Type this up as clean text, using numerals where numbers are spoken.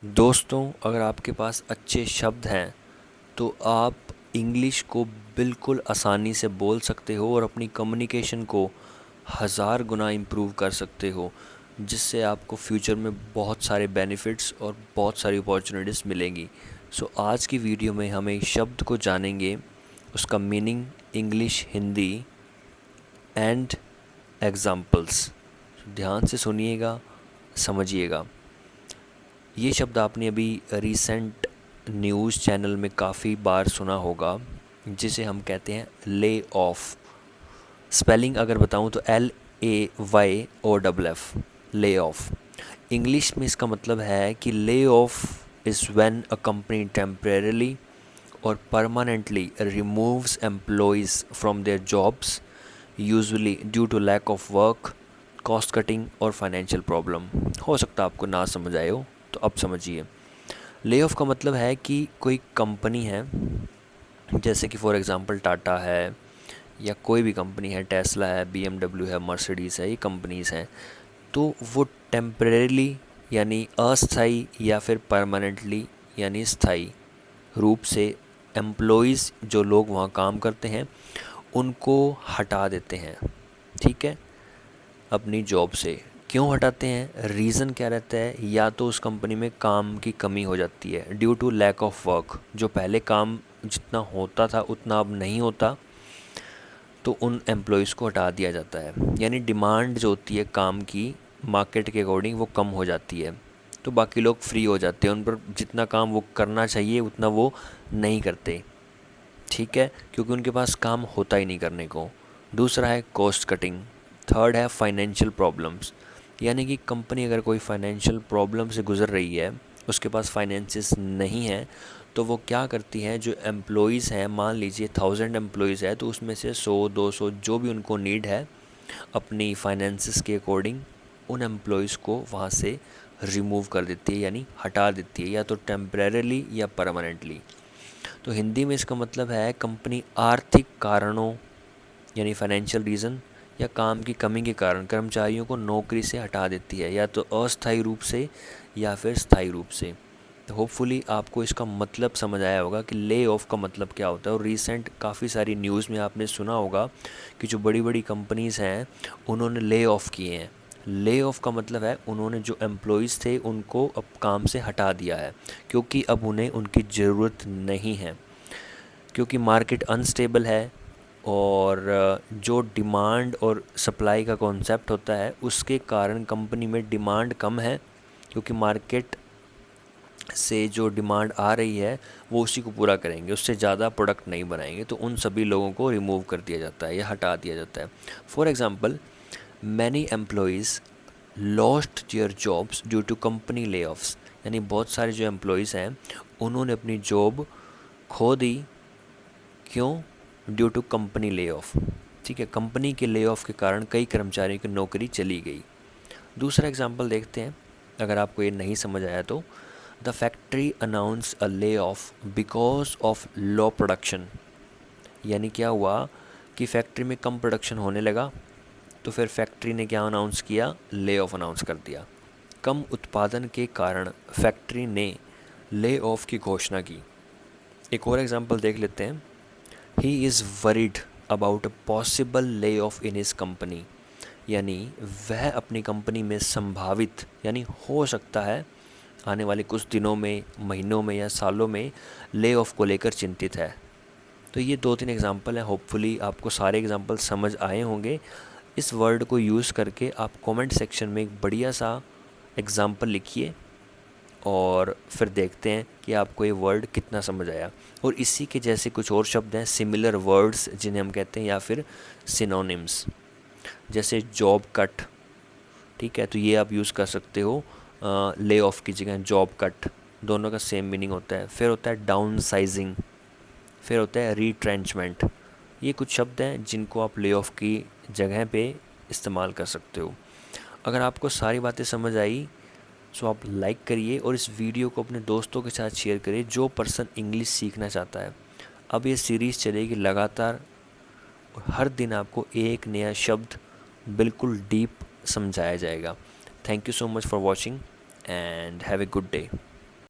दोस्तों, अगर आपके पास अच्छे शब्द हैं तो आप इंग्लिश को बिल्कुल आसानी से बोल सकते हो और अपनी कम्युनिकेशन को हज़ार गुना इम्प्रूव कर सकते हो, जिससे आपको फ्यूचर में बहुत सारे बेनिफिट्स और बहुत सारी अपॉर्चुनिटीज़ मिलेंगी। सो आज की वीडियो में हम एक शब्द को जानेंगे, उसका meaning, English, Hindi and examples. ध्यान से सुनिएगा, समझिएगा। ये शब्द आपने अभी रीसेंट न्यूज़ चैनल में काफ़ी बार सुना होगा, जिसे हम कहते हैं ले ऑफ। स्पेलिंग अगर बताऊं तो LAYOFF, ले ऑफ। इंग्लिश में इसका मतलब है कि lay off is when a company temporarily और permanently removes employees from their jobs, usually due to lack of work, cost cutting और फाइनेंशियल प्रॉब्लम। हो सकता है आपको ना समझ आए हो, तो अब समझिए। ले ऑफ का मतलब है कि कोई कंपनी है, जैसे कि फॉर एग्ज़ाम्पल टाटा है या कोई भी कंपनी है, टेस्ला है, BMW है, मर्सिडीज़ है, ये कंपनीज़ हैं, तो वो टेम्परेरीली यानी अस्थाई या फिर परमानेंटली यानी स्थाई रूप से एम्प्लॉयज़, जो लोग वहाँ काम करते हैं, उनको हटा देते हैं। ठीक है, अपनी जॉब से। क्यों हटाते हैं, रीज़न क्या रहता है? या तो उस कंपनी में काम की कमी हो जाती है due to lack of work, जो पहले काम जितना होता था उतना अब नहीं होता, तो उन एम्प्लॉयज़ को हटा दिया जाता है। यानी डिमांड जो होती है काम की, मार्केट के अकॉर्डिंग वो कम हो जाती है, तो बाकी लोग फ्री हो जाते हैं, उन पर जितना काम वो करना चाहिए उतना वो नहीं करते। ठीक है, क्योंकि उनके पास काम होता ही नहीं करने को। दूसरा है कॉस्ट कटिंग। थर्ड है फाइनेंशियल प्रॉब्लम्स, यानी कि कंपनी अगर कोई फाइनेंशियल प्रॉब्लम से गुज़र रही है, उसके पास फाइनेंसिस नहीं है, तो वो क्या करती है, जो एम्प्लॉयज़ हैं, मान लीजिए 1000 एम्प्लॉयज़ है, तो उसमें से 100-200 जो भी उनको नीड है अपनी फाइनेंसिस के अकॉर्डिंग, उन एम्प्लॉयज़ को वहाँ से रिमूव कर देती है, यानी हटा देती है, या तो टेम्परेरीली या परमानेंटली। तो हिंदी में इसका मतलब है कंपनी आर्थिक कारणों यानी फाइनेंशियल रीज़न या काम की कमी के कारण कर्मचारियों को नौकरी से हटा देती है, या तो अस्थायी रूप से या फिर स्थायी रूप से। तो होपफुली आपको इसका मतलब समझ आया होगा कि ले ऑफ का मतलब क्या होता है। और रिसेंट काफ़ी सारी न्यूज़ में आपने सुना होगा कि जो बड़ी बड़ी कंपनीज़ हैं उन्होंने ले ऑफ किए हैं। ले ऑफ का मतलब है उन्होंने जो एम्प्लॉयज़ थे उनको अब काम से हटा दिया है, क्योंकि अब उन्हें उनकी ज़रूरत नहीं है, क्योंकि मार्केट अनस्टेबल है। और जो डिमांड और सप्लाई का कॉन्सेप्ट होता है, उसके कारण कंपनी में डिमांड कम है, क्योंकि मार्केट से जो डिमांड आ रही है वो उसी को पूरा करेंगे, उससे ज़्यादा प्रोडक्ट नहीं बनाएंगे, तो उन सभी लोगों को रिमूव कर दिया जाता है या हटा दिया जाता है। For example, many employees lost their jobs due to company layoffs, यानी बहुत सारे जो एम्प्लॉयज़ हैं उन्होंने अपनी जॉब खो दी। क्यों? Due to company layoff. ठीक है, कंपनी के ले ऑफ के कारण कई कर्मचारियों की नौकरी चली गई। दूसरा एग्जांपल देखते हैं, अगर आपको ये नहीं समझ आया तो। The factory announce a lay off because of low production, यानी क्या हुआ कि फैक्ट्री में कम प्रोडक्शन होने लगा, तो फिर फैक्ट्री ने क्या अनाउंस किया, ले ऑफ अनाउंस कर दिया। कम उत्पादन के कारण फैक्ट्री ने ले ऑफ की घोषणा की। एक और एग्जांपल देख लेते हैं। He is worried about a possible lay off in his company, यानी वह अपनी कंपनी में संभावित यानी हो सकता है आने वाले कुछ दिनों में, महीनों में या सालों में ले ऑफ को लेकर चिंतित है। तो ये 2-3 एग्जांपल हैं। होपफुली आपको सारे एग्जांपल समझ आए होंगे। इस वर्ड को यूज़ करके आप कमेंट सेक्शन में एक बढ़िया सा एग्जांपल लिखिए और फिर देखते हैं कि आपको ये वर्ड कितना समझ आया। और इसी के जैसे कुछ और शब्द हैं, सिमिलर वर्ड्स जिन्हें हम कहते हैं, या फिर सिनोनिम्स, जैसे जॉब कट। ठीक है, तो ये आप यूज़ कर सकते हो ले ऑफ की जगह जॉब कट, दोनों का सेम मीनिंग होता है। फिर होता है डाउन साइजिंग, फिर होता है रीट्रेंचमेंट। ये कुछ शब्द हैं जिनको आप ले ऑफ की जगह पे इस्तेमाल कर सकते हो। अगर आपको सारी बातें समझ आई, सो आप लाइक करिए और इस वीडियो को अपने दोस्तों के साथ शेयर करिए जो पर्सन इंग्लिश सीखना चाहता है। अब ये सीरीज़ चलेगी लगातार और हर दिन आपको एक नया शब्द बिल्कुल डीप समझाया जाएगा। Thank you so much for watching and have a good day.